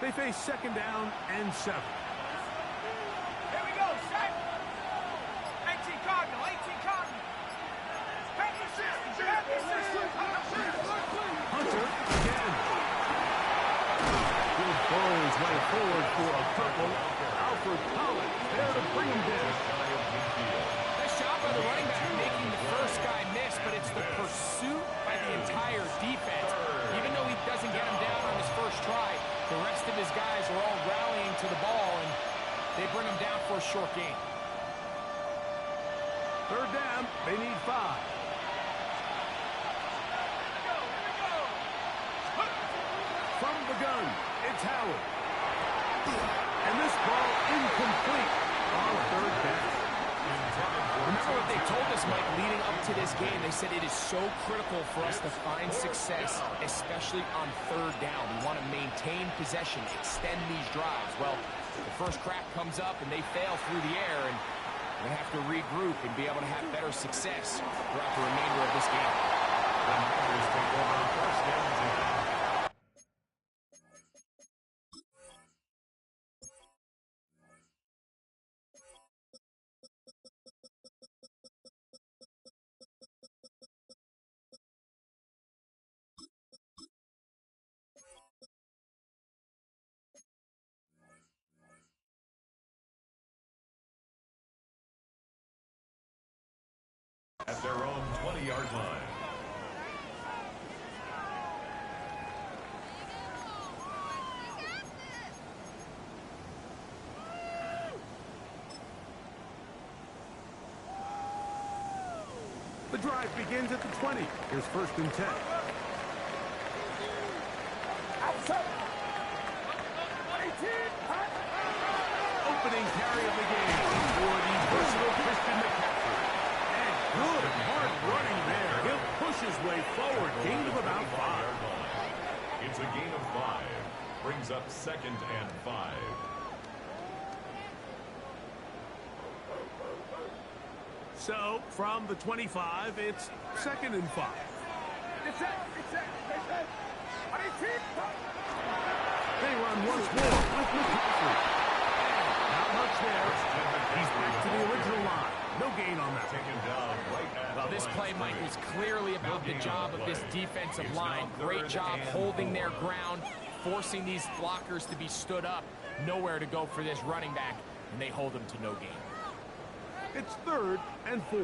They face second down and 7. Here we go, set. 18 Cardinal, 18 Cardinal. Hunter again. He throws his way forward for a purple. Alfred Pollard there to bring him down. Nice job by the running back making the first guy miss, but it's the pursuit by the entire defense. Even though he doesn't get him down on his first try, the rest of his guys are all rallying to the ball, and they bring him down for a short gain. Third down, they need 5. From the gun, it's Howard. And this ball incomplete on third down. Remember what they told us, Mike, leading up to this game. They said it is so critical for us to find success, especially on third down. We want to maintain possession, extend these drives. Well, the first crack comes up, and they fail through the air, and they have to regroup and be able to have better success throughout the remainder of this game. The Packers take over first down and 10. At their own 20-yard line. The drive begins at the 20. Here's first and 10. Opening carry of the game for the versatile Christian McCaffrey. And good hard running there. He'll push his way forward. Gain of about 5. It's a gain of 5. Brings up second and 5. So, from the 25, it's second and 5. They run once more with McCaffrey. Not much there. He's back to the original line. No gain on that. Taken down right at Well, this play, Mike, was clearly about the job of this defensive line. Great job holding their ground, forcing these blockers to be stood up. Nowhere to go for this running back, and they hold him to no gain. It's third and 4.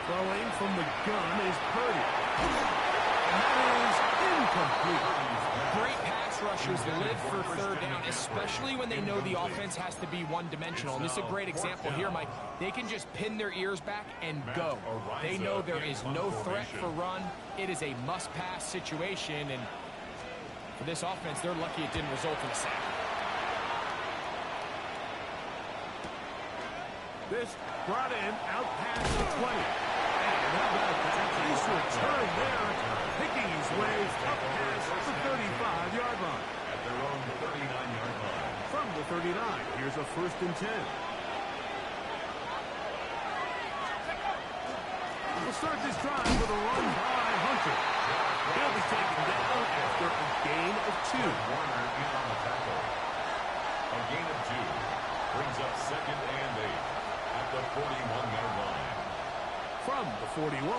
Throwing from the gun is Purdy. And that is incomplete. Great pass rushers live for third down, especially when they know the offense has to be one-dimensional. And this is a great example here, Mike. They can just pin their ears back and go. They know there is no threat for run. It is a must-pass situation, and for this offense, they're lucky it didn't result in a sack. This brought in out past the 20. And how about that? Nice return there, picking his way up past the 35-yard line. At their own 39-yard line. From the 39, here's a first and 10. We'll start this drive with a run by Hunter. He'll be taken down after a gain of 2. Warner in on the tackle. A gain of 2 brings up second and 8 at the 41-yard line. From the 41,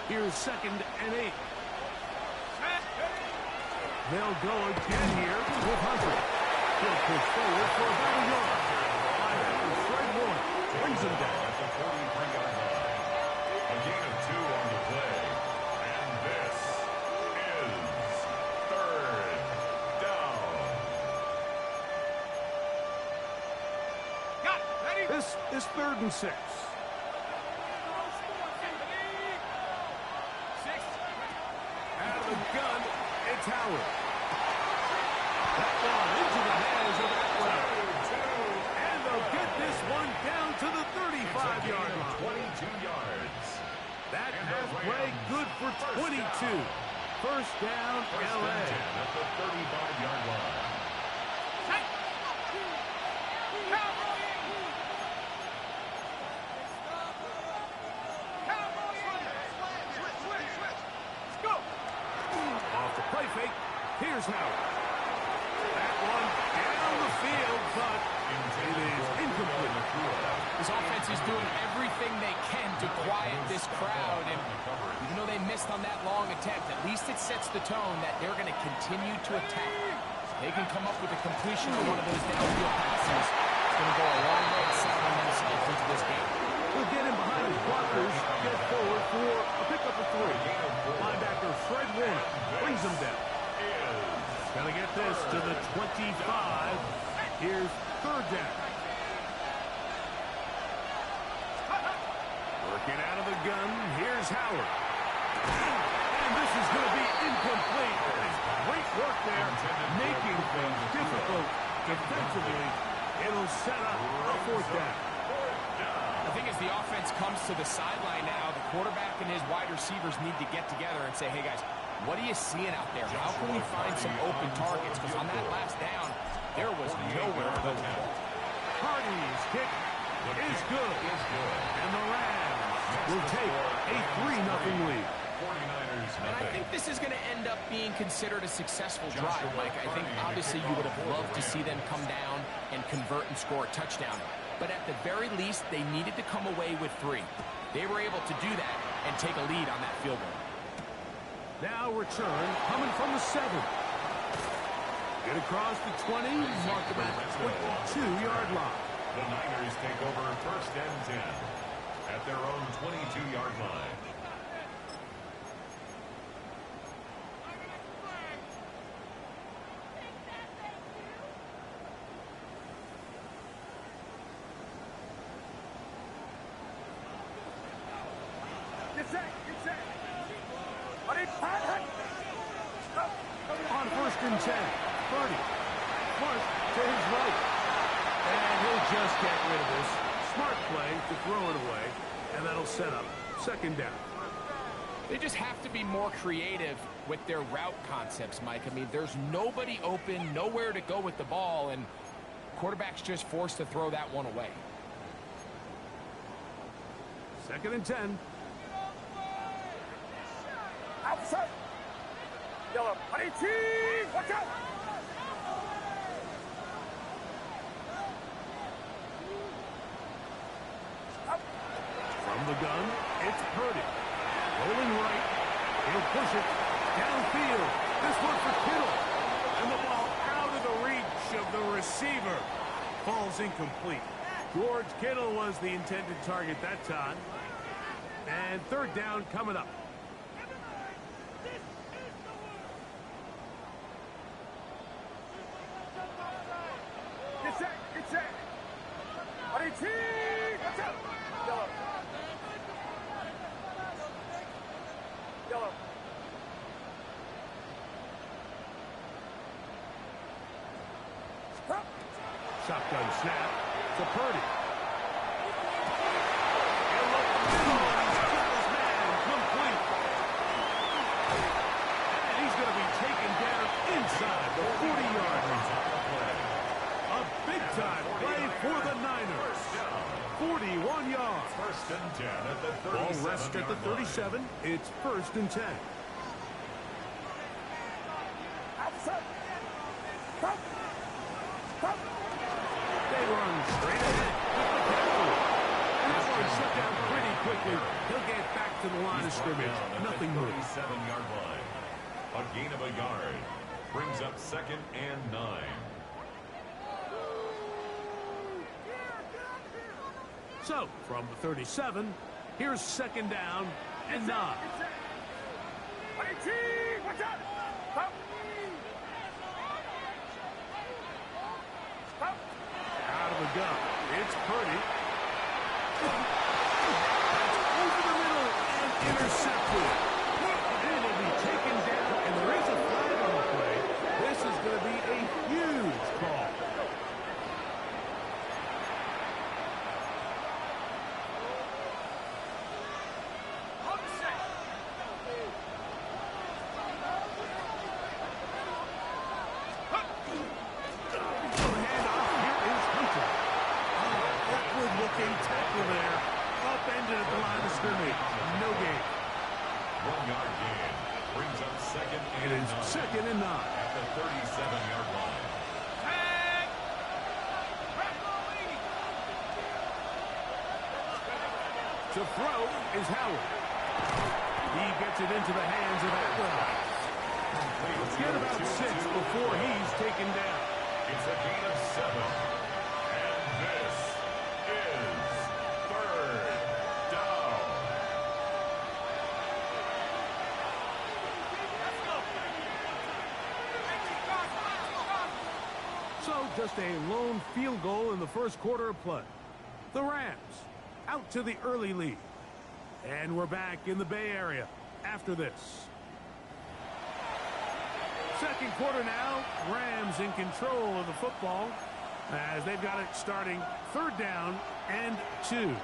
here's second and 8. They'll go again here with Hunter. He'll push forward for about a yard. Fred Warner brings him down. At the 43-yard line. A gain of 2 on the play. And this is third down. This is third and 6. Out of the gun, it's Howard. That one into the hands of Atwell. And they'll get this one down to the 35-yard line. 22 yards. That pass play good for 22. First down, First L.A. and 10 at the 35-yard line. Play fake. Here's Howard. That one down the field, but it is incomplete. This offense is doing everything they can to quiet this crowd, and even though they missed on that long attempt, at least it sets the tone that they're going to continue to attack. They can come up with a completion on one of those downfield passes. It's going to go a long way to settling themselves into this game. He'll get in behind his blockers, get forward for a pickup of 3. Linebacker Fred Warner brings him down. Gonna get this to the 25. Here's 3rd down. Working out of the gun. Here's Howard. And this is going to be incomplete. Great work there, making things difficult defensively. It'll set up a 4th down. I think as the offense comes to the sideline now, the quarterback and his wide receivers need to get together and say, hey, guys, what are you seeing out there? How can we find some open targets? Because on that last down, there was nowhere to go. Hardy's kick is good. And the Rams will take a 3-0 lead. And I think this is going to end up being considered a successful drive, Mike. I think obviously you would have loved to see them come down and convert and score a touchdown. But at the very least, they needed to come away with 3. They were able to do that and take a lead on that field goal. Now return coming from the 7. Get across the 20, mark them at the 22-yard line. The Niners take over 1st and 10 at their own 22-yard line. On 1st and 10, Purdy. Mark to his right. And he'll just get rid of this. Smart play to throw it away. And that'll set up 2nd down. They just have to be more creative with their route concepts, Mike. I mean, there's nobody open, nowhere to go with the ball, and quarterback's just forced to throw that one away. 2nd and 10. Outside. Yellow. Watch out. From the gun, it's Purdy. Rolling right. He'll push it downfield. This one for Kittle. And the ball out of the reach of the receiver. Falls incomplete. George Kittle was the intended target that time. And 3rd down coming up. Get set. Watch out. Yellow. Shotgun snap to Purdy. And he's going to be taken down inside the 40-yard line. A big-time play for the Niners. 41 yards. 1st and 10 at the 37. Ball rests at the 37. It's 1st and 10. They run straight ahead. And that one shut down pretty quickly. He'll get back to the line of scrimmage. Nothing more. 37-yard line. A gain of a yard. Brings up 2nd and 9. So, from the 37, here's 2nd down and 9. Watch out. Out of the gun. It's Purdy. That's over the middle and intercepted. And it'll be taken down, and there is a flag on the play. This is going to be a huge call. Tackle there, upended at the line of scrimmage. No gain. 1 yard gain. brings up second It and is 9 second and 9. at the 37-yard line. To throw is Howard. He gets it into the hands of Atwell. Let's get about 6 before he's taken down. It's a gain of 7. And this is third down. So just a lone field goal in the first quarter of play. The Rams out to the early lead. And we're back in the Bay Area after this. Second quarter now. Rams in control of the football as they've got it starting third down and 2. Ready,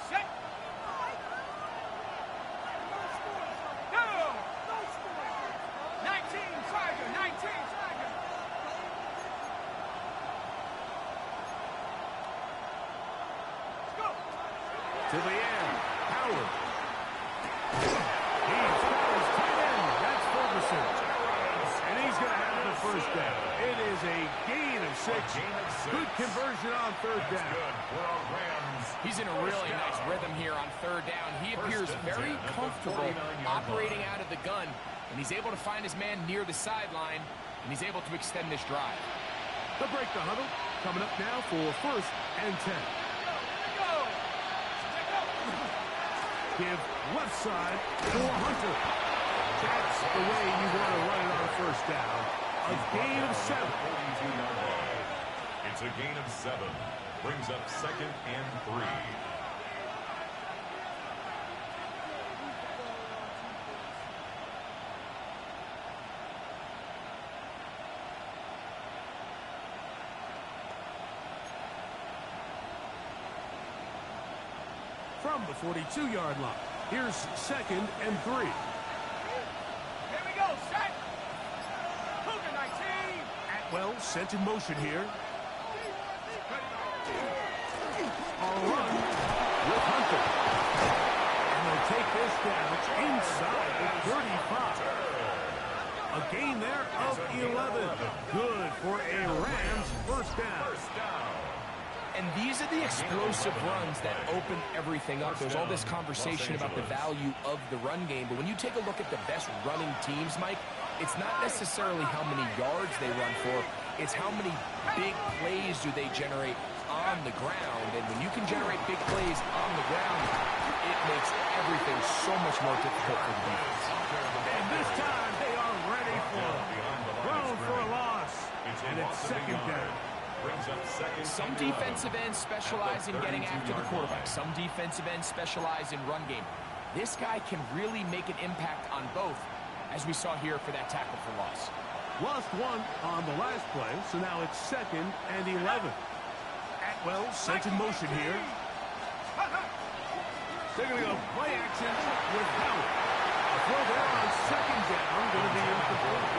set. Go! 19, Tiger, 19, Tiger. Let's go. To the air. Howard. He's got his tight end. That's Ferguson. And he's going to have the first down. It is a gain of 6. Good conversion on third down. Good for our Rams. He's in a really nice rhythm here on third down. He appears very comfortable operating out of the gun, and he's able to find his man near the sideline, and he's able to extend this drive. The break the huddle. Coming up now for first and 10. Give left side for Hunter. That's the way you want to run it on first down. A gain of 7. 42-yard line. It's a gain of 7. Brings up second and 3. From the 42-yard line. Here's second and 3. Here we go, set. Cougar 19. Atwell sent in motion here. A run with Hunter. And they'll take this down inside the 35. A gain there of 11. Good for a Rams first down. And these are the explosive runs that open everything up. There's all this conversation about the value of the run game, but when you take a look at the best running teams, Mike, it's not necessarily how many yards they run for, it's how many big plays do they generate on the ground. And when you can generate big plays on the ground, it makes everything so much more difficult for the defense. And this time they are ready for it. Thrown for a loss. And it's second down. Some defensive ends specialize in getting after the quarterback. Some defensive ends specialize in run game. This guy can really make an impact on both, as we saw here for that tackle for loss. Lost one on the last play, so now it's second and 11. Atwell sent in motion here. They're going to go play action with Howard. A throw there on second down, going to be incomplete.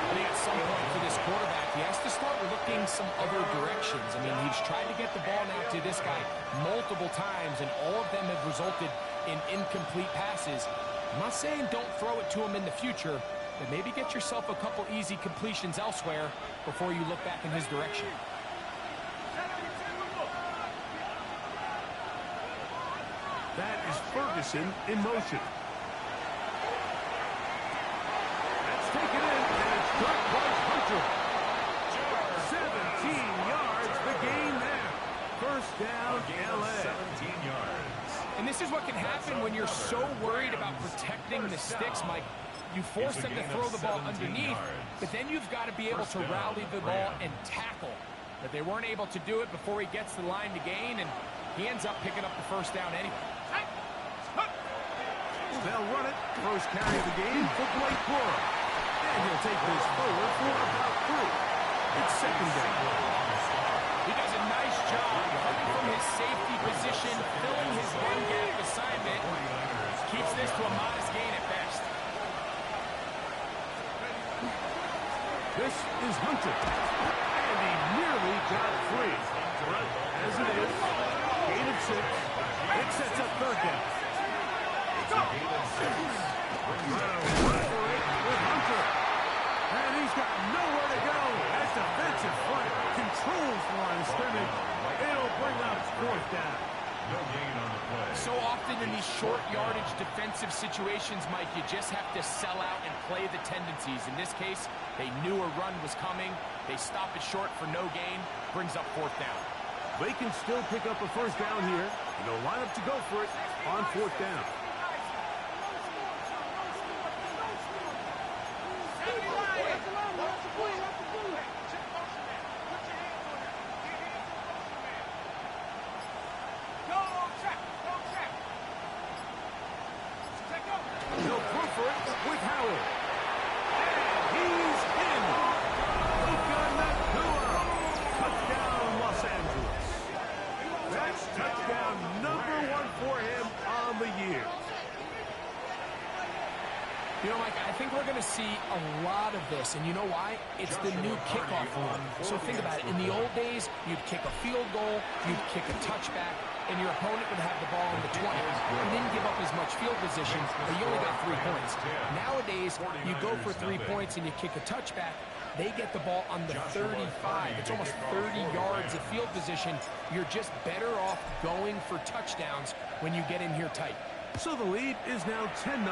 I think at some point for this quarterback, he has to start looking some other directions. I mean, he's tried to get the ball now to this guy multiple times, and all of them have resulted in incomplete passes. I'm not saying don't throw it to him in the future, but maybe get yourself a couple easy completions elsewhere before you look back in his direction. That is Ferguson in motion. That's taken in, and it's caught by Hunter. 17 yards, the gain there. First down, L.A. 17 yards. And this is what can happen when you're so worried about protecting the sticks, Mike. You force them to throw the ball underneath, but then you've got to be able to rally the ball and tackle. But they weren't able to do it before he gets to the line to gain, and he ends up picking up the first down anyway. They'll run it. First carry of the game for Blake Cora. And he'll take this forward for about 3. It's second down. He does a nice job coming from his safety position, filling his run gap assignment. Keeps this to a modest gain at best. This is Hunter. And he nearly got free. But as it is, gain of 6. No gain on the play. So often in these short yardage defensive situations, Mike, you just have to sell out and play the tendencies. In this case, they knew a run was coming. They stop it short for no gain. Brings up 4th down. They can still pick up a 1st down here. And they'll line up to go for it on 4th down. He'll go for it with Howard. And he's in. Touchdown, Los Angeles. That's touchdown number 1 for him on the year. You know, Mike, I think we're going to see a lot of this, and you know why? It's the new kickoff rule. So think about it. In the old days, you'd kick a field goal, you'd kick a touchback, and your opponent would have the ball on the 20. You didn't give up as much field position, but you only got 3 points. Nowadays, you go for 3 points and you kick a touchback, they get the ball on the 35. It's almost 30 yards of field position. You're just better off going for touchdowns when you get in here tight. So the lead is now 10-0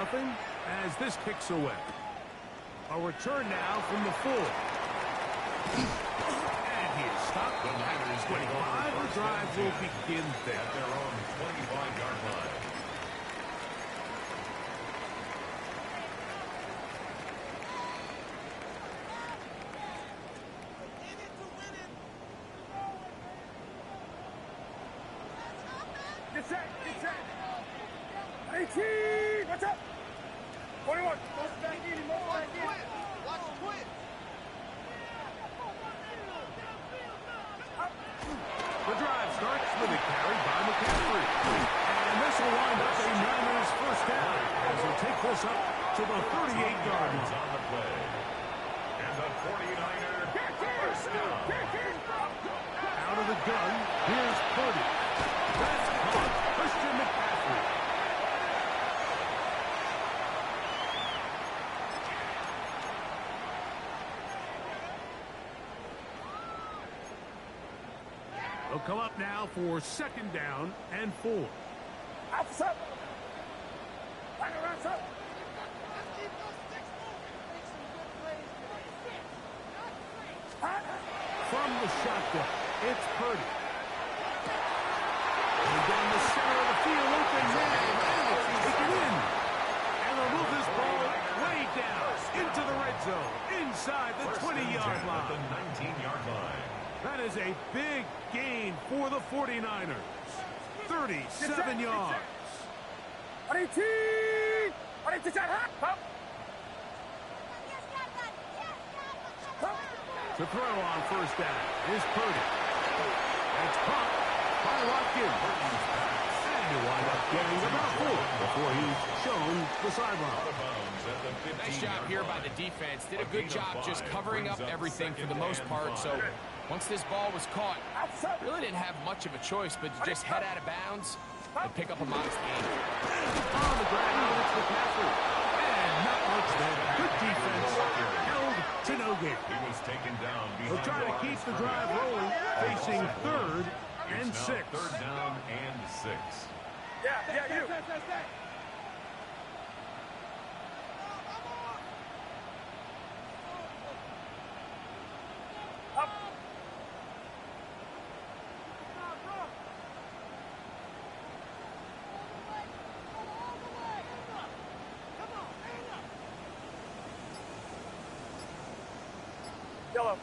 as this kicks away. A return now from the 4. And he is stopped at his 25. The drive will begin there. At their own 25-yard line. Get set, get set. 18, what's up? 21. Watch quit. The drive starts with a carry by McCaffrey. And this will wind up a Niners 1st down as they take this up to the 38-yard line. On the play. And the 49er 1st down. Out of the gun, here's Purdy. That's caught. Christian McCaffrey. They'll come up now for 2nd down and 4. Outside. Right around top. From the shotgun, it's Purdy. And down the center of the field, open man, and it's taken in. And they'll move this ball way down into the red zone, inside the 20-yard At line. the 19-yard line. That is a big gain for the 49ers. 37 yards. 18. To throw on 1st down is Purdy. That's caught by Watkins. And he'll wind up getting about 4 before he's shown the sideline. Nice job here by the defense. Did a good job just covering up everything for the most part. So once this ball was caught, really didn't have much of a choice but to just head out of bounds and pick up a modest gain. On the ground, it's McCaffrey. And not much there. Good defense. Held to no gain. He was taken down. They'll try to keep the drive rolling, facing 3rd and 6. 3rd down and 6. Yeah, you. Yellow.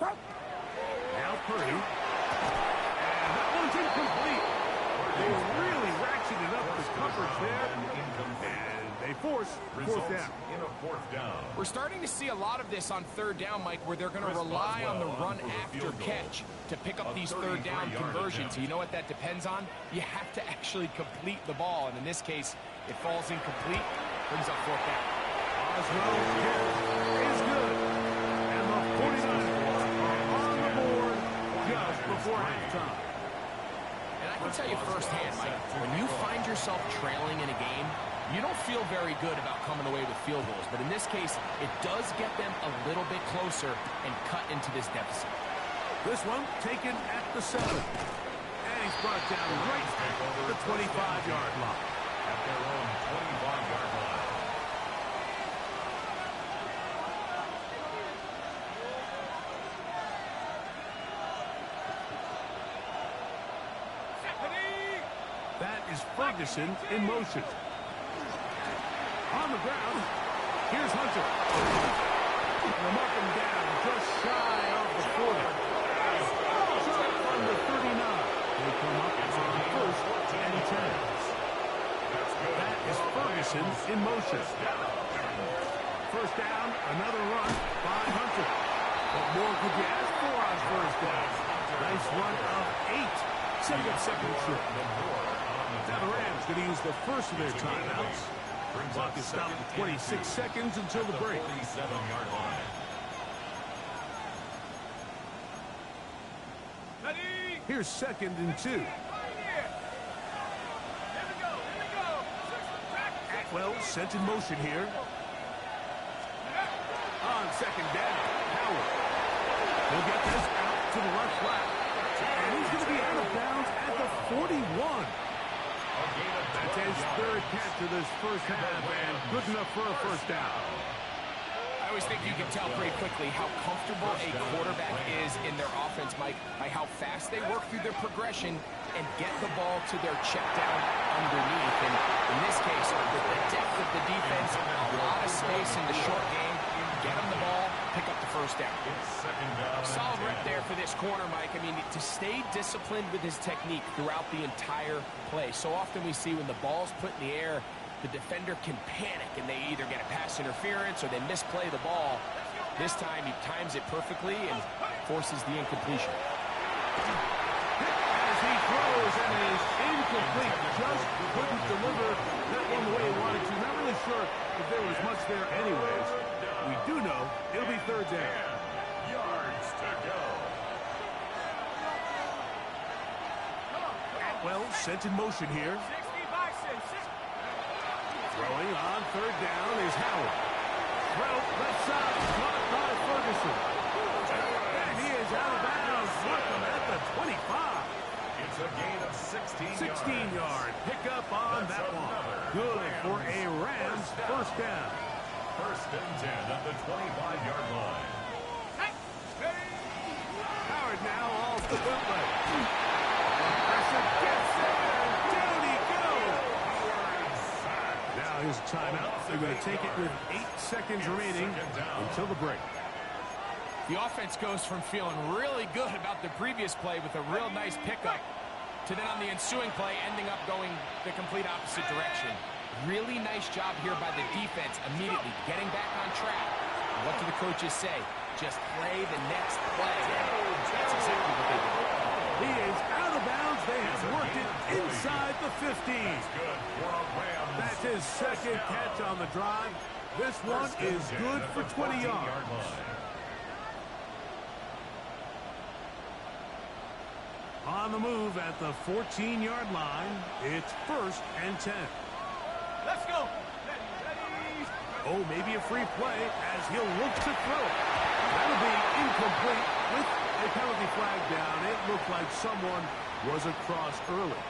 Now Purdy. And that one's incomplete. They really ratcheted up the coverage there. And they force 4th down. In a 4th down. We're starting to see a lot of this on 3rd down, Mike, where they're going to rely on the run after catch to pick up these 3rd down conversions. So you know what that depends on? You have to actually complete the ball. And in this case, it falls incomplete, brings up 4th down. Oswell is good. And the 49ers are on the board just before halftime. And I can tell you firsthand, Mike, when you find yourself trailing in a game, you don't feel very good about coming away with field goals. But in this case, it does get them a little bit closer and cut into this deficit. This one taken at the 7. And he's brought down right at the 25-yard line. At their own 25-yard line. That is Ferguson in motion. On the ground, here's Hunter. They'll mark him down just shy of the 40. Short from the 39. They come up on first and 10. That is Ferguson in motion. First down, another run by Hunter. What more could you ask for on first down? Nice run of 8. Setting up second trip. Now the Rams going to use the first of their timeouts. Clock is stopped at 26 seconds until the break. 47-yard line. Here's 2nd and 2. Atwell sent in motion here. On 2nd down, Howard. He'll get this out to the left flat. And he's going to be out of bounds at the 41. That's his 3rd catch of this first half, and good enough for a first down. I always think you can tell pretty quickly how comfortable a quarterback is in their offense, Mike, by how fast they work through their progression and get the ball to their check down underneath. And in this case, with the depth of the defense, a lot of space in the short game, get them the ball, pick up the first down. Solid rep there for this corner, Mike. I mean, to stay disciplined with his technique throughout the entire play. So often we see when the ball's put in the air, the defender can panic and they either get a pass interference or they misplay the ball. This time he times it perfectly and forces the incompletion. As he throws and is incomplete, just couldn't deliver that one the way he wanted to. Not really sure if there was much there anyways. We do know it'll be 3rd down. Yards to go. Atwell sent in motion here. Throwing on 3rd down is Howard. Throw left side, caught by Ferguson. And he is out of bounds. Markham at the 25. It's a gain of 16 16-yard pickup on that one. Good for a Rams first down. 1st and 10 at the 25-yard line. Howard now off the bootleg. Pressure gets there. Down he goes. Now his timeout. They're going to take it with 8 seconds remaining until the break. The offense goes from feeling really good about the previous play with a real nice pickup to then on the ensuing play ending up going the complete opposite direction. Really nice job here by the defense immediately getting back on track. What do the coaches say? Just play the next play. That's exactly what they did. He is out of bounds. They have worked it inside the 15. That's his 2nd catch on the drive. This one is good for 20 yards. On the move at the 14-yard line, it's 1st and 10. Let's go. Oh, maybe a free play as he'll look to throw it. That'll be incomplete with a penalty flag down. It looked like someone was across early.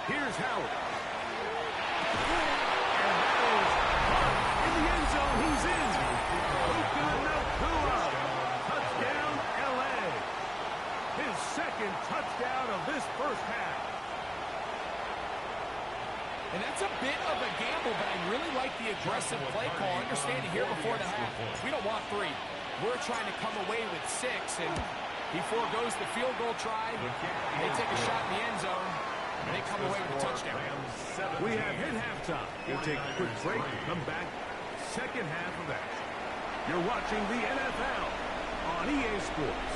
Here's Howard. And that is caught in the end zone. He's in. Puka Nakua. Touchdown, L.A. His 2nd touchdown of this first half. And that's a bit of a gamble, but I really like the aggressive play call. Understanding here before the half, we don't want 3. We're trying to come away with 6, and he foregoes the field goal try. They take a shot in the end zone. They come away with a touchdown. We have hit halftime. We'll take a quick break and come back. 2nd half of action. You're watching the NFL on EA Sports.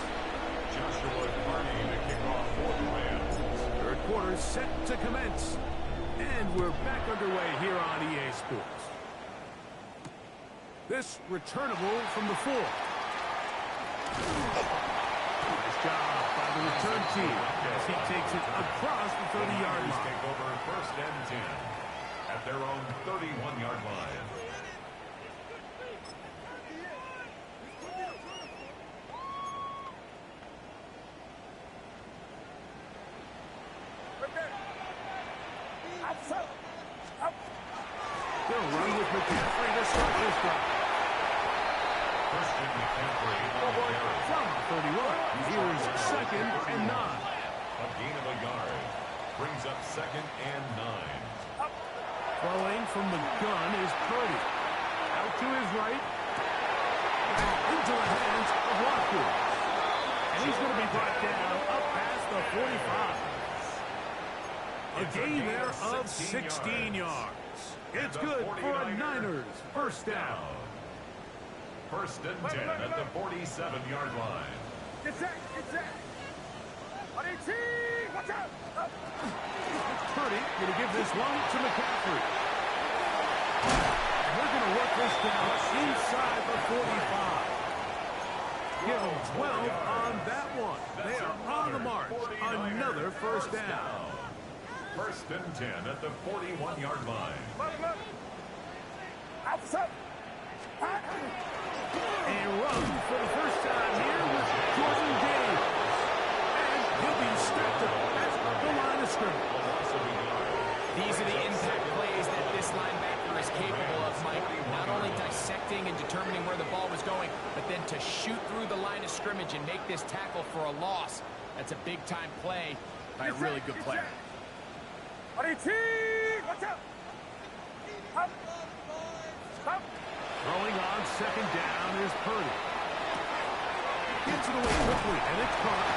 Joshua Carney to kick off for the Rams. quarter set to commence. And we're back underway here on EA Sports. This returnable from the 4. Nice job by the return team as he takes it across the 30-yard line. Take over first and 10 at their own 31-yard line. They'll run with McCaffrey to start this drive. Christian McCaffrey on the carry. From 31, here's second and 9. A gain of a yard. Brings up second and 9. Throwing from the gun is Purdy. Out to his right. And into the hands of Watkins. And he's going to be brought down up past the 45. A gain there of 16 yards. It's good for a Niners first down. First and 10 at the 47-yard line. Get set, get set. Watch out. Purdy going to give this one to McCaffrey. And they're going to work this down inside the 45. Give them 12 on that one. They are on the march. Another first down. First and 10 at the 41-yard line. Outside. A run for the first time here with Jordan Davis. And he'll be stepped up at the line of scrimmage. These are the impact plays that this linebacker is capable of, Mike. Not only dissecting and determining where the ball was going, but then to shoot through the line of scrimmage and make this tackle for a loss. That's a big-time play by a really good player. Watch out. Throwing on second down is Purdy. Gets it away quickly, and it's caught.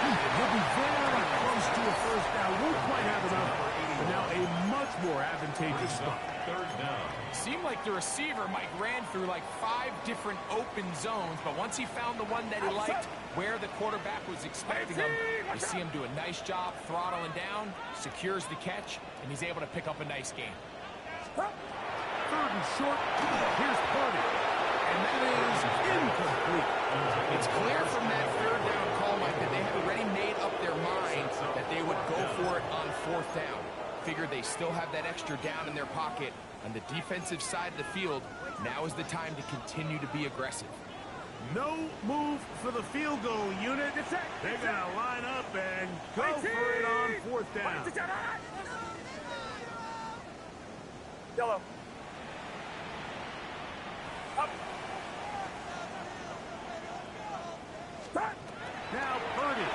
And he'll be very close to a first down. Won't quite have enough, but now a much more advantageous spot. Third down. Seemed like the receiver, Mike, ran through like 5 different open zones, but once he found the one that he liked, where the quarterback was expecting him, you see him do a nice job throttling down, secures the catch, and he's able to pick up a nice gain. Third and short. Here's Purdy. And that is incomplete. It's clear from that third down call, Mike, that they had already made up their minds that they would go for it on fourth down. Figured they still have that extra down in their pocket on the defensive side of the field. Now is the time to continue to be aggressive. No move for the field goal unit. They're going to line up and go for it on fourth down. Yellow. Now Purdy.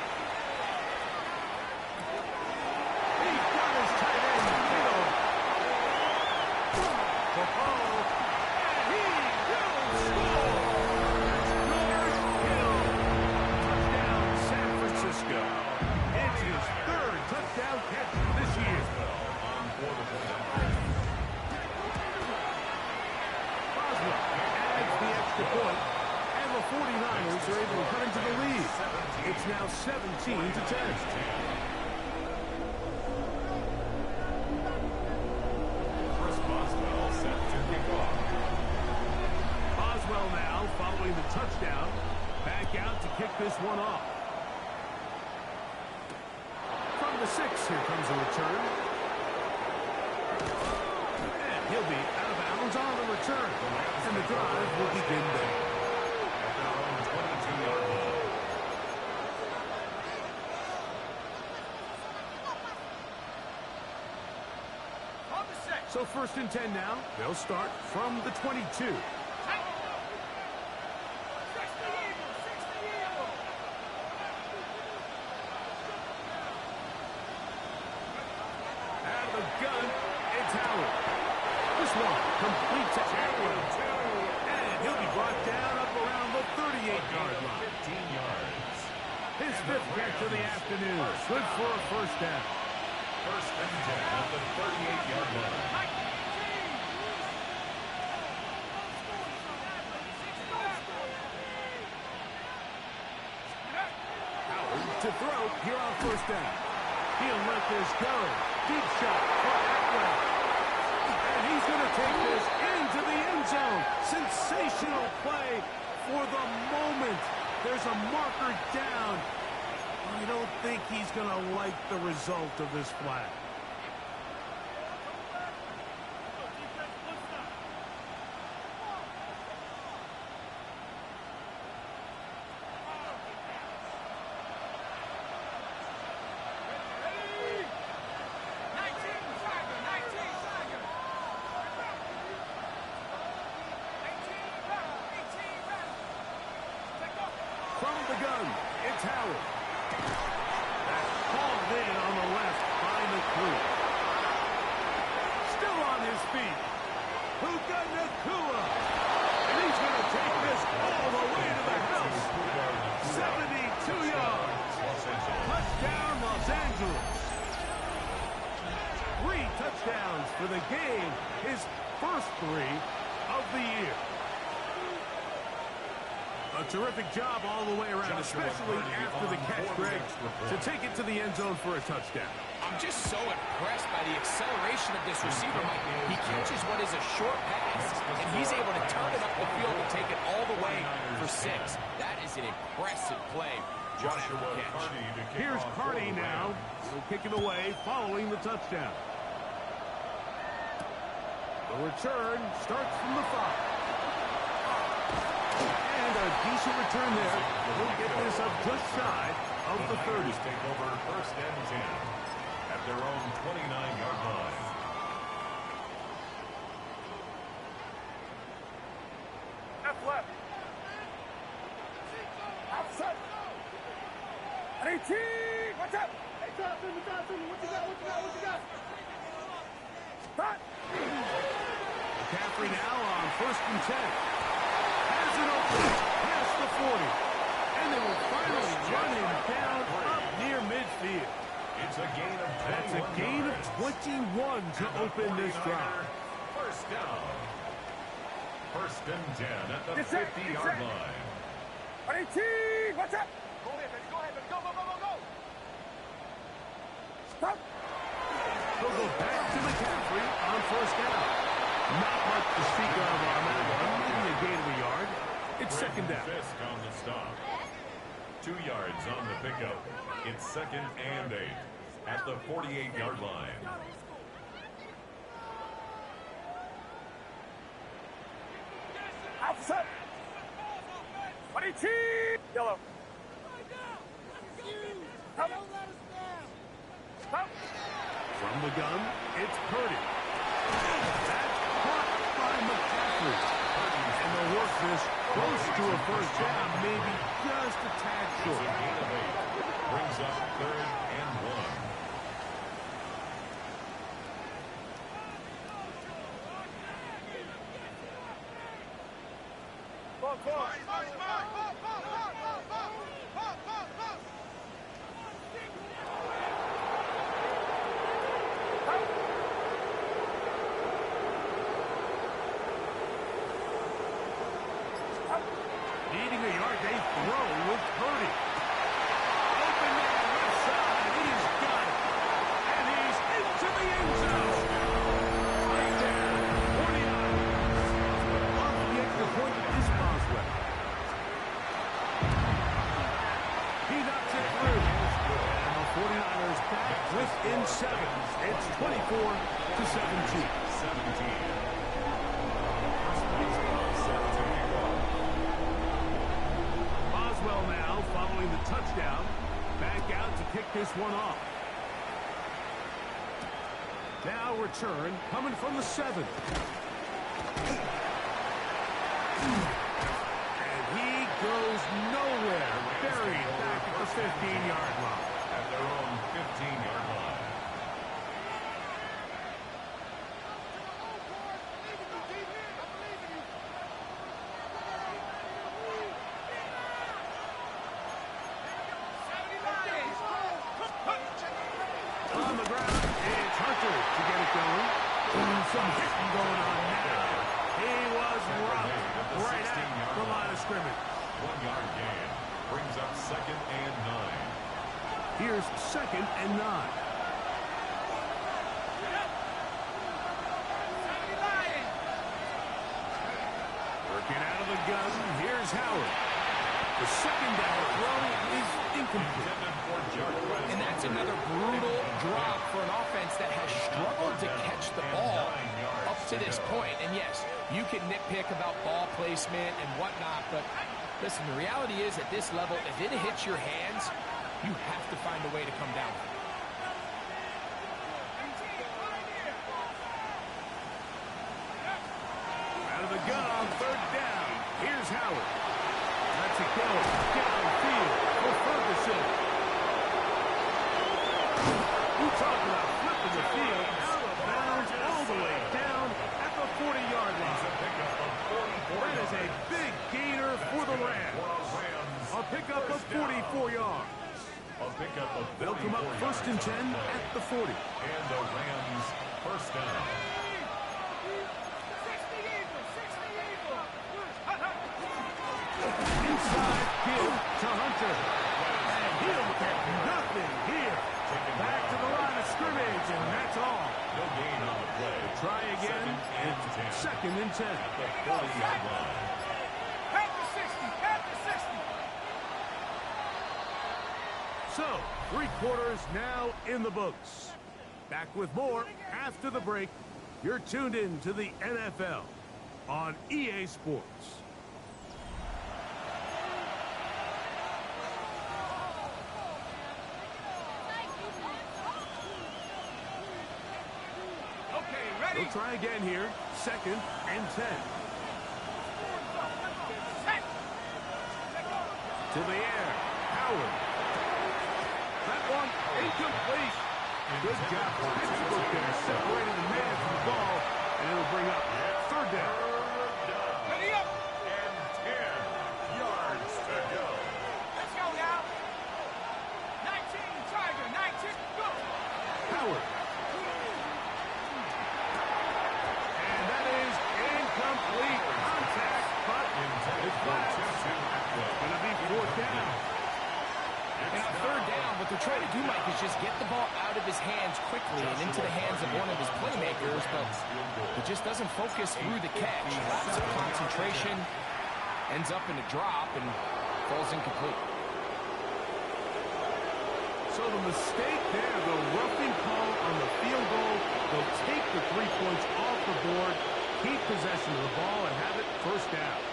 He's got his tight end killed. And he will score. Touchdown, San Francisco. It's his third touchdown catch this year. Boswell adds the extra point. And the 49ers are able to cut into the lead. It's now 17-10. Chris Boswell set to kick off. Boswell now following the touchdown. Back out to kick this one off. From the 6, here comes a return. And he'll be out of bounds on the return. And the drive will begin there. At their own 22-yard line. So first and 10 now. They'll start from the 22. Out of the gun, it's Howard. This one complete to Atwell. And he'll be brought down up around the 38-yard line. 15 yards. His 5th catch of the afternoon. Good for a first down. First and 10 at the 38-yard line. Howard to throw here on first down. He'll let this go. Deep shot for Atwell. And he's going to take this into the end zone. Sensational play for the moment. There's a marker down. I don't think he's going to like the result of this flag. From the gun, it's Howard. That's called in on the left by Nakua. Still on his feet. Puka Nakua. And he's going to take this all the way to the house. 72 yards. Touchdown, Los Angeles. 3 touchdowns for the game. His first 3 of the year. A terrific job all the way around, especially after the catch, Greg, to take it to the end zone for a touchdown. I'm just so impressed by the acceleration of this receiver, Mike. He catches what is a short pass, and he's able to turn it up the field and take it all the way for 6. That is an impressive play. Joshua Carty to kick Here's off Carty for the now. He'll kick it away following the touchdown. The return starts from the 5. And a decent return there. We'll get this up just shy of the 30. Take over first and 10 at their own 29-yard line. Left, left. Outside. 18. Watch out. Hey, Johnson, what you got? Stop. McCaffrey now on first and 10. Has it open past the 40. And they will finally run him down up near midfield. It's a gain of 21. That's a gain of 21 to open this drive. First down. First and 10 at the 50-yard line. 18. Watch out. Go ahead, baby. Go. Stop. They'll go back to McCaffrey on first down. Not much to speak of on that one. Maybe a gain of a yard. It's second down. Fisk on the stop. 2 yards on the pickup. It's second and 8 at the 48-yard line. Outside. 22. Yellow. Stop. Stop. From the gun, it's Purdy. That's caught by McCaffrey. And they'll work this close to a first down, maybe just a tad short. Gain of 8 brings up third and 1. Needing a yard, they throw with Purdy. Open man left side, he's got it. And he's into the end zone. Right there, 49. Off the extra point is Boswell. He knocks it through. And the 49ers back within 7. It's 24-17. 17. Boswell now following the touchdown. Back out to kick this one off. Now return coming from the 7. And he goes nowhere. Buried back at the 15-yard line. At their own 15-yard line. On the ground, it's Hunter to get it going. Some hitting going on now. He was roughed right at the line of scrimmage. 1 yard gain brings up second and 9. Here's 2nd and 9. Working out of the gun. Here's Howard. The second down throw is incomplete. And that's another brutal drop for an offense that has struggled to catch the ball up to this point. And yes, you can nitpick about ball placement and whatnot, but listen, the reality is at this level, if it hits your hands, you have to find a way to come down. Out of the gun on 3rd down. Here's Howard. That's a go. Downfield for Ferguson. You talk about flipping the field out of bounds all the way down at the 40-yard line. That is a big gainer for the Rams. A pickup of 44 yards. They'll come up 1st and 10 at the 40. And the Rams first down. Inside give to Hunter. And he'll get nothing here. Back to the line of scrimmage, and that's all. No gain on the play. Try again. It's 2nd and 10. At the 40-yard line. So, 3 quarters now in the books. Back with more after the break. You're tuned in to the NFL on EA Sports. We'll try again here. 2nd and 10. To the air. Howard. That one incomplete. Good job for Pittsburgh there. Separating the man from the ball. And it'll bring up 3rd down. Ready up. And 10 yards to go. Let's go now. 19, Tiger, 19, go. Howard. Incomplete contact, but it's going to be 4th down. And on 3rd down, what they're trying to do, Mike, is just get the ball out of his hands quickly and into the hands of one of his playmakers, but it just doesn't focus through the catch. Lots of concentration, ends up in a drop, and falls incomplete. So the mistake there, the roughing call on the field goal, they'll take the 3 points off the board, keep possession of the ball, and have it 1st down.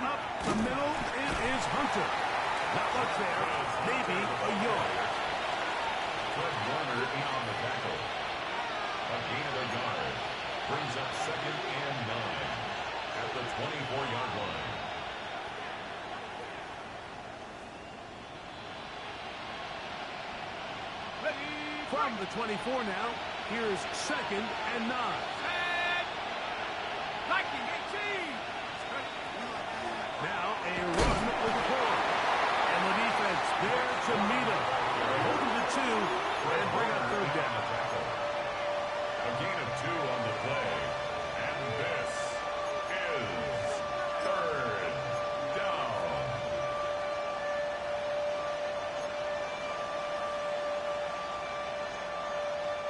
Up the middle, it is Hunter. Not much there, maybe a yard. Fred Warner in on the tackle. A gain of a yard. Brings up 2nd and 9 at the 24-yard line. From the 24 now, here's 2nd and 9. Now a run with the ball. And the defense there to meet him. Hold him to 2 and bring up 3rd down. A gain of 2 on the play. And this is 3rd down.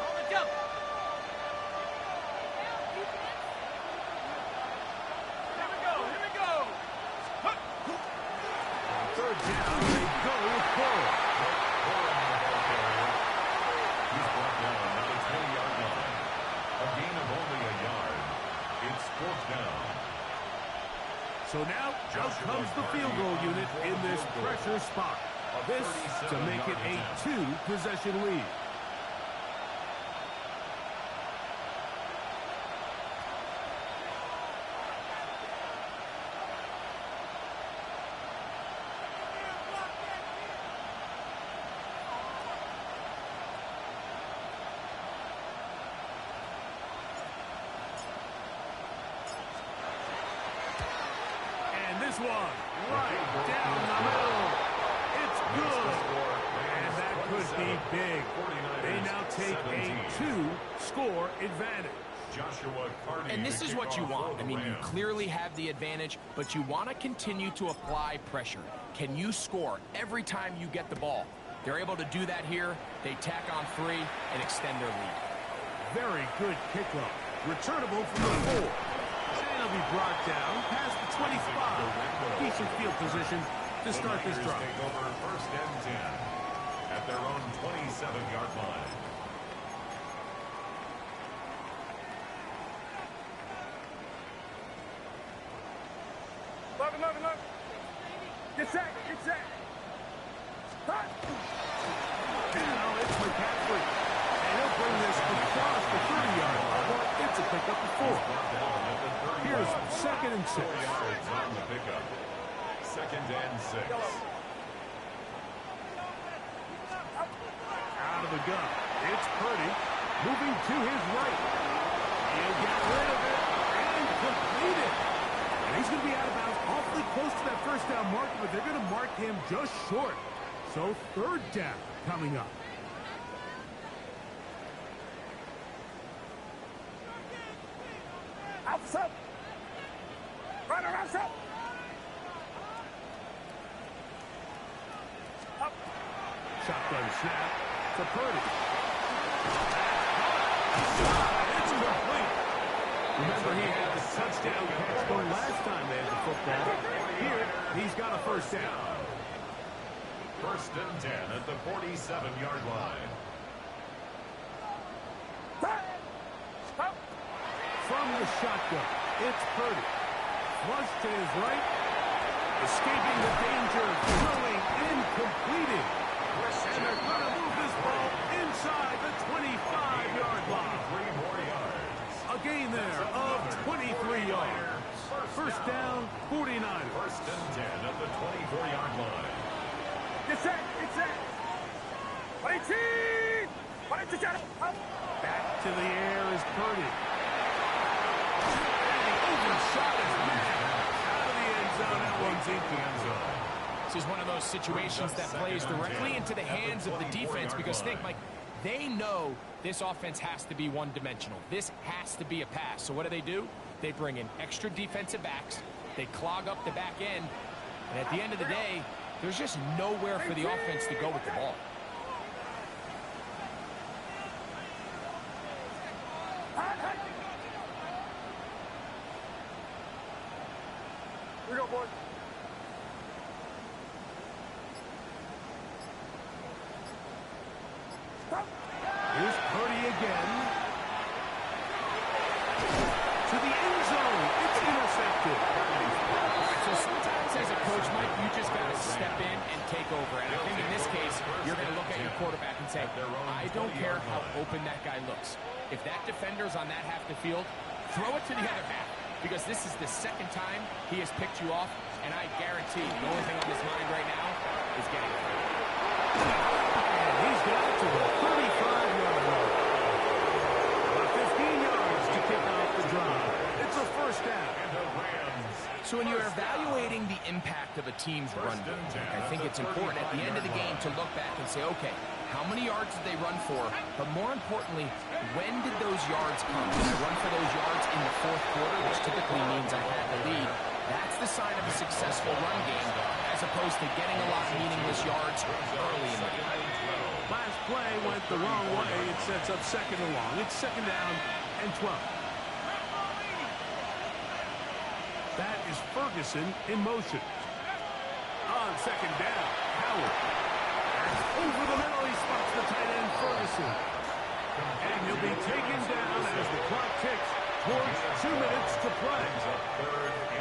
On the jump. Here we go. 3rd down, they go with Cole. He's brought down at the 20-yard line. A gain of only a yard. It's 4th down. So now, out comes the field goal unit in this pressure spot. This to make it a 2-possession lead. This one, right down the middle. It's good. And that could be big. They now take a 2-score advantage. And this is what you want. I mean, you clearly have the advantage, but you want to continue to apply pressure. Can you score every time you get the ball? They're able to do that here. They tack on 3 and extend their lead. Very good kickoff. Returnable from the 4. And he'll be brought down past the 25. Decent field position to start this drive. Take over 1st and 10 at their own 27-yard line. Look. Get set. Hot. Now it's McCaffrey. And he'll bring this across the 30-yard line. It's a pickup of 4. Here's 2nd and 6. 4 yards on the pickup. 2nd and 6. Out of the gun. It's Purdy. Moving to his right. He'll get rid of it and complete it. And he's going to be out of bounds awfully close to that 1st down marker, but they're going to mark him just short. So 3rd down coming up. Outside. Right around top. Up. Shotgun snap to Purdy. It's complete. Remember, he had the touchdown catch the last time they had the football. Here, he's got a 1st down. 1st and 10 at the 47-yard line. From the shotgun, it's Purdy. Flush to his right. Escaping the danger, throwing and completing. And they're going to move this ball inside the 25-yard line. 3 more yards. A gain there of 23 yards. 1st down, 49ers. 1st and 10 at the 24-yard line. Get set. Back to the air is Purdy. And the overshot is mad. Out of the end zone. That one's in the end zone. This is one of those situations that plays directly into the hands of the defense because think, Mike, they know this offense has to be one-dimensional. This has to be a pass. So what do? They bring in extra defensive backs. They clog up the back end. And at the end of the day, there's just nowhere for the offense to go with the ball. Here we go, boys. Here's Purdy again. To the end zone. It's intercepted. So sometimes as a coach, Mike, you just got to step in and take over. And I think in this case, you're going to look at your quarterback and say, I don't care how open that guy looks. If that defender's on that half the field, throw it to the other half. Because this is the 2nd time he has picked you off, and I guarantee the only thing on his mind right now is getting it. And he's got to the 35-yard line. About 15 yards to kick off the drive. It's a 1st down. So when you're evaluating the impact of a team's run game, I think it's important at the end of the game to look back and say, okay, how many yards did they run for? But more importantly, when did those yards come? Did I run for those yards in the 4th quarter, which typically means I had the lead? That's the sign of a successful run game, as opposed to getting a lot of meaningless yards early in the game. Last play went the wrong way. It sets up 2nd and long. It's 2nd down and 12. That is Ferguson in motion. On 2nd down, Howard. Over the middle, he spots the tight end, Ferguson. And he'll be taken down as the clock ticks towards 2 minutes to play.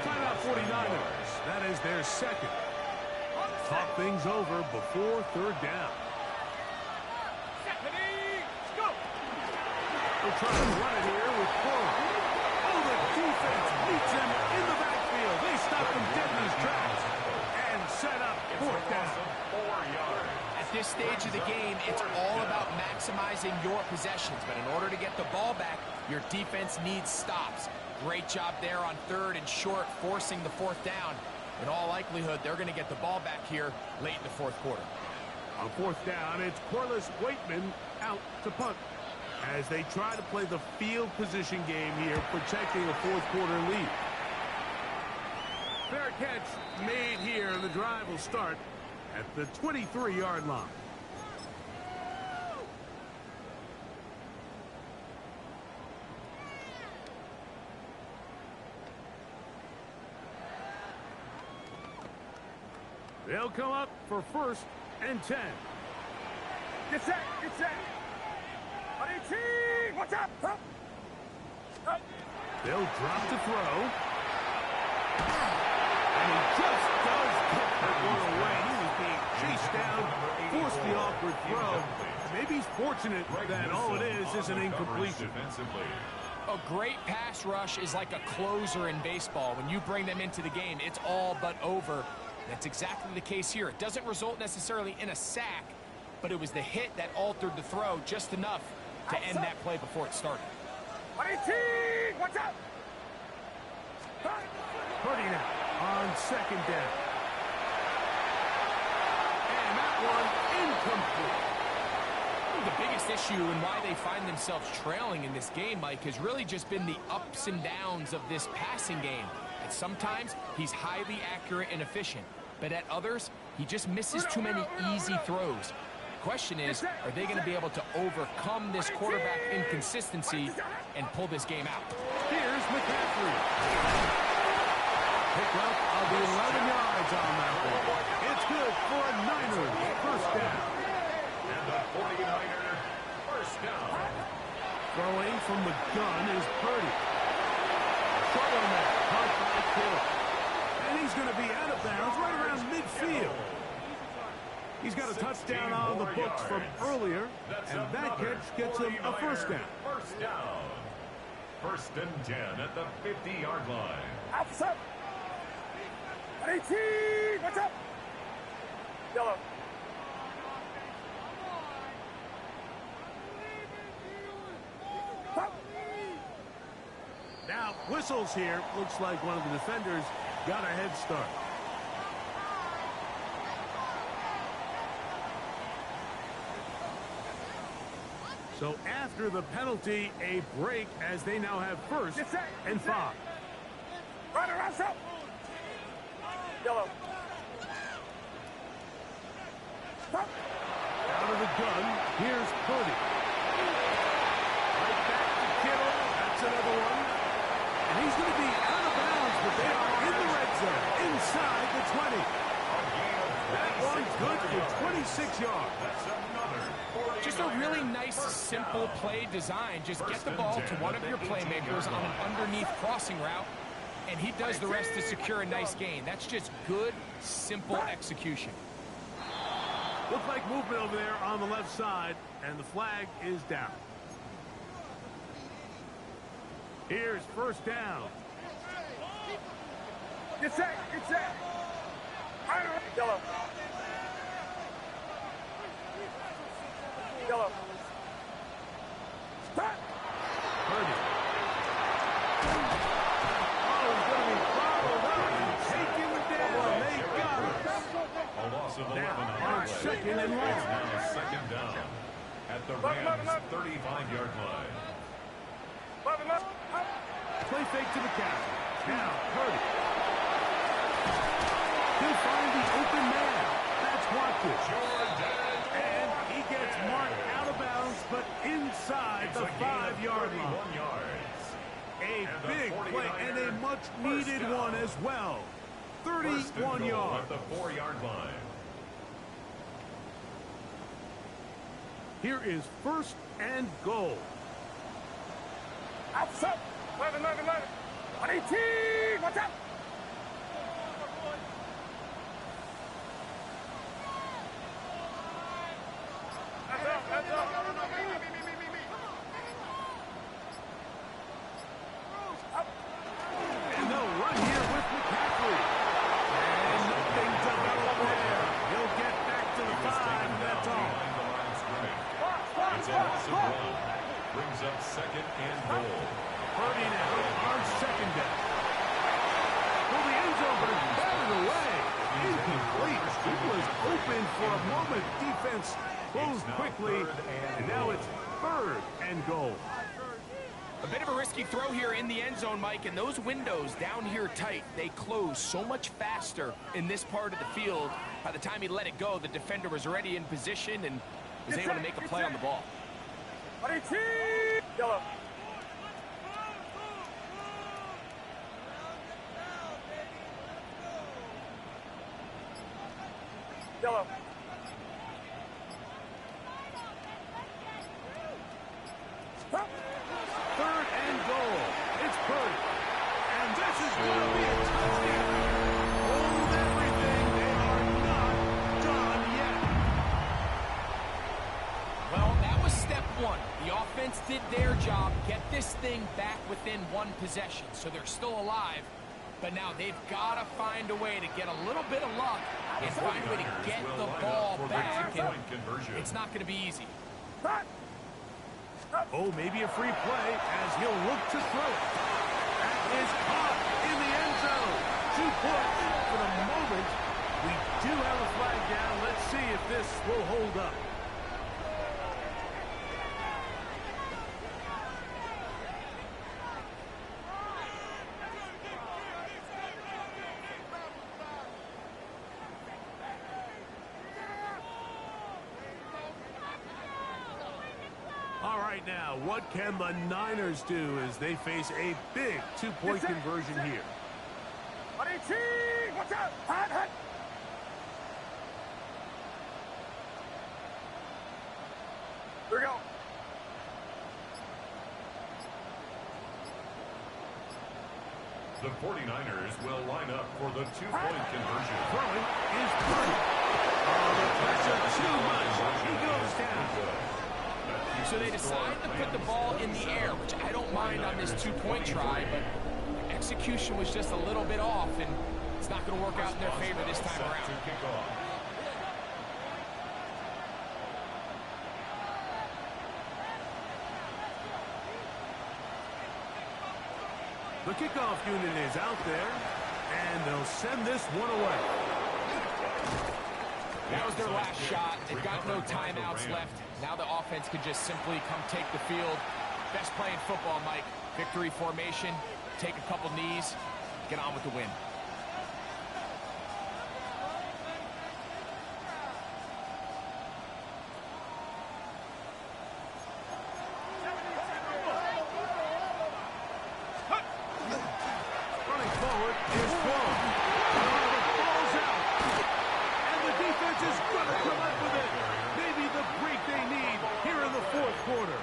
Timeout 49ers. That is their 2nd. Talk things over before 3rd down. They'll try to run it here with Fuller. Oh, the defense beats him in the backfield. They stop him dead in his tracks and set up 4th down. At this stage of the game, it's all about maximizing your possessions. But in order to get the ball back, your defense needs stops. Great job there on 3rd and short, forcing the 4th down. In all likelihood, they're going to get the ball back here late in the 4th quarter. On 4th down, it's Corliss Waitman out to punt. as they try to play the field position game here, protecting a fourth quarter lead. Fair catch made here, and the drive will start at the 23-yard line. They'll come up for 1st and 10. Get set, get set. Watch out. They'll drop to throw. And he just does get that one away. He was being chased down, forced the awkward throw. Maybe he's fortunate that all it is an incompletion. A great pass rush is like a closer in baseball. When you bring them into the game, it's all but over. That's exactly the case here. It doesn't result necessarily in a sack, but it was the hit that altered the throw just enough to end that play before it started. Watch out. Purdy now on 2nd down. And that one incomplete. The biggest issue and why they find themselves trailing in this game, Mike, has really just been the ups and downs of this passing game. And sometimes he's highly accurate and efficient, but at others, he just misses too many easy throws. The question is, are they going to be able to overcome this quarterback inconsistency and pull this game out? Here's McCaffrey. Pick up of the 11 yards on that one. It's good for a Niners 1st down. And the 49er 1st down. Throwing from the gun is Purdy. Short on that. Caught by Kittle. And he's going to be out of bounds right around midfield. He's got a touchdown on the books from earlier, and that catch gets him a 1st down. 1st down. 1st and 10 at the 50-yard line. Outside. Watch out. Yellow. Now, whistles here. Looks like one of the defenders got a head start. So after the penalty, a break as they now have 1st and 5. Right around up. Yellow. Out of the gun, here's Purdy. Right back to Kittle. That's another one. And he's going to be out of bounds, but they are in the red zone, inside the 20. That one good for 26 yards. That's another 49er. Just a really nice, simple play design. Just get the ball to one of your playmakers on an underneath crossing route, and he does the rest to secure a nice gain. That's just good, simple execution. Looks like movement over there on the left side, and the flag is down. Here's 1st down. Get set. Yellow. Yellow. Purdy. Oh, he's going to be followed up and taken down. They got him. A loss of 11 Now on 2nd and long. It's now 2nd down at the Rams' 35-yard line. Play fake to McCaffrey. Now, Purdy. He'll find the open man. That's Watkins. And he gets marked out of bounds, but inside the 5-yard line. A big play and a much-needed one as well. 31 yards. At the 4-yard line. Here is 1st and goal. Outside. 11. 18. Watch out. And they'll run here with McCaffrey. And nothing developed there. He'll get back to the 5, and that's all. It's a loss of 1. Brings up 2nd and goal. Purdy now on 2nd down. Well, the end zone, but it's batted away. Incomplete. It was open for a moment. Defense closed quickly, and now it's 3rd and goal. A bit of a risky throw here in the end zone, Mike, and those windows down here tight, they close so much faster in this part of the field. By the time he let it go, the defender was already in position and was able to make a play on the ball. Yellow. Yellow. Third and goal. It's Purdy. And this is going to be a touchdown. Hold everything. They are not done yet. Well, that was step one. The offense did their job, get this thing back within one possession, so they're still alive. But now they've got to find a way to get a little bit of luck and find a way to get the ball back. And it's not going to be easy. Oh, maybe a free play as he'll look to throw it. That is caught in the end zone. 2 points for the moment. We do have a flag down. Let's see if this will hold up. All right, now, what can the Niners do as they face a big 2-point conversion here? Watch out! Hot, hot! Here we go. The 49ers will line up for the 2-point conversion. Throwing is Purdy. Oh, the pressure too much. He goes down. So they decide to put the ball in the air, which I don't mind on this 2-point try, but execution was just a little bit off, and it's not going to work out in their favor this time around. The kickoff unit is out there, and they'll send this one away. That was their last shot. They've got no timeouts left. Now the offense can just simply come take the field. Best play in football, Mike. Victory formation, take a couple knees, get on with the win. Running forward is Wong. The ball's out. And the defense is going to come up with it. Maybe the break they need here in the 4th quarter.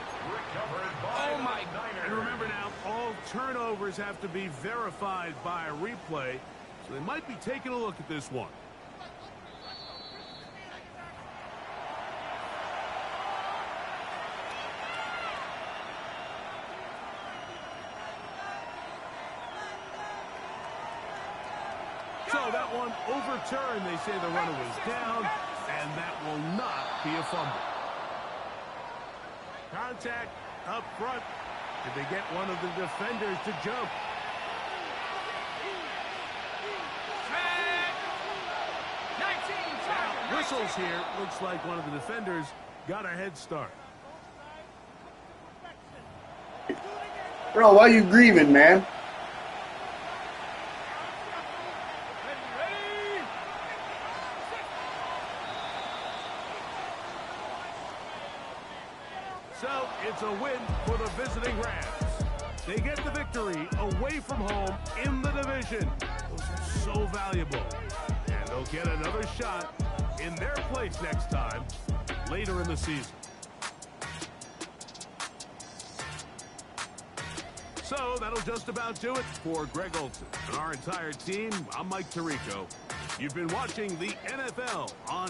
Oh, my. And remember now, all turnovers have to be verified by a replay, so they might be taking a look at this one. So that one overturned. They say the runner was down, and that will not be a fumble. Contact up front. Did they get one of the defenders to jump? Now, whistles here. Looks like one of the defenders got a head start. Bro, why are you grieving, man? So it's a win for the visiting Rams. They get the victory away from home in the division. Those are so valuable. And they'll get another shot in their place next time later in the season. So that'll just about do it for Greg Olson and our entire team. I'm Mike Tirico. You've been watching the NFL on